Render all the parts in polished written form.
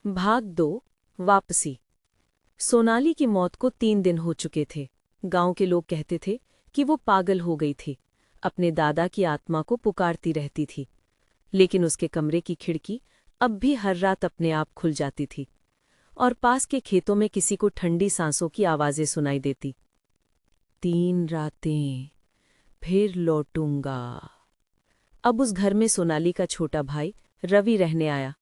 भाग 2 वापसी। सोनाली की मौत को 3 दिन हो चुके थे। गांव के लोग कहते थे कि वो पागल हो गई थी, अपने दादा की आत्मा को पुकारती रहती थी। लेकिन उसके कमरे की खिड़की अब भी हर रात अपने आप खुल जाती थी और पास के खेतों में किसी को ठंडी सांसों की आवाजें सुनाई देती। 3 रातें, फिर लौटूंगा। अब उस घर में सोनाली का छोटा भाई रवि रहने आया।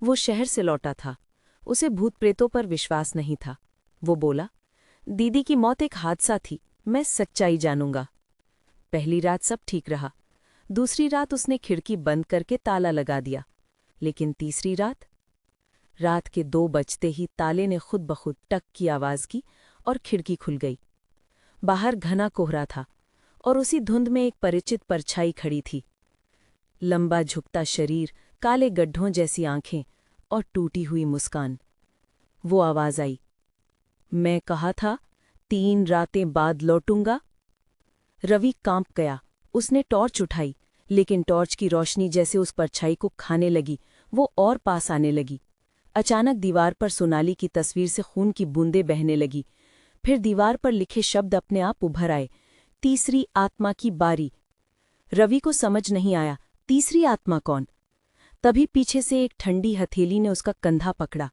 वो शहर से लौटा था। उसे भूत प्रेतों पर विश्वास नहीं था। वो बोला, दीदी की मौत एक हादसा थी, मैं सच्चाई जानूंगा। पहली रात सब ठीक रहा। दूसरी रात उसने खिड़की बंद करके ताला लगा दिया। लेकिन तीसरी रात, रात के 2 बजते ही ताले ने खुद ब खुद टक की आवाज की और खिड़की खुल गई। बाहर घना कोहरा था और उसी धुंध में एक परिचित परछाई खड़ी थी। लंबा झुकता शरीर, काले गड्ढों जैसी आंखें और टूटी हुई मुस्कान। वो आवाज आई, मैं कहा था 3 रातें बाद लौटूंगा। रवि कांप गया। उसने टॉर्च उठाई, लेकिन टॉर्च की रोशनी जैसे उस परछाई को खाने लगी, वो और पास आने लगी। अचानक दीवार पर सोनाली की तस्वीर से खून की बूंदें बहने लगी। फिर दीवार पर लिखे शब्द अपने आप उभर आए, तीसरी आत्मा की बारी। रवि को समझ नहीं आया, तीसरी आत्मा कौन? तभी पीछे से एक ठंडी हथेली ने उसका कंधा पकड़ा।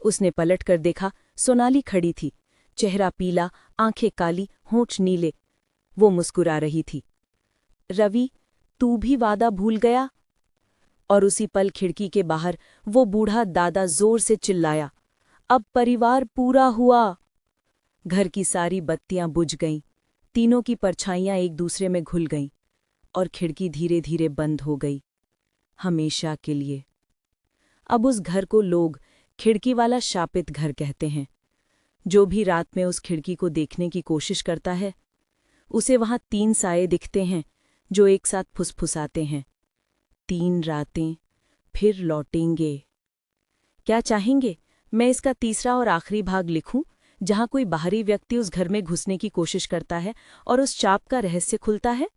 उसने पलट कर देखा, सोनाली खड़ी थी, चेहरा पीला, आंखें काली, होंठ नीले। वो मुस्कुरा रही थी। रवि, तू भी वादा भूल गया? और उसी पल खिड़की के बाहर वो बूढ़ा दादा जोर से चिल्लाया, अब परिवार पूरा हुआ। घर की सारी बत्तियां बुझ गईं, तीनों की परछाइयां एक दूसरे में घुल गईं और खिड़की धीरे धीरे बंद हो गई, हमेशा के लिए। अब उस घर को लोग खिड़की वाला शापित घर कहते हैं। जो भी रात में उस खिड़की को देखने की कोशिश करता है, उसे वहां 3 साये दिखते हैं जो एक साथ फुसफुसाते हैं, 3 रातें, फिर लौटेंगे। क्या चाहेंगे मैं इसका तीसरा और आखिरी भाग लिखूं, जहां कोई बाहरी व्यक्ति उस घर में घुसने की कोशिश करता है और उस चाप का रहस्य खुलता है?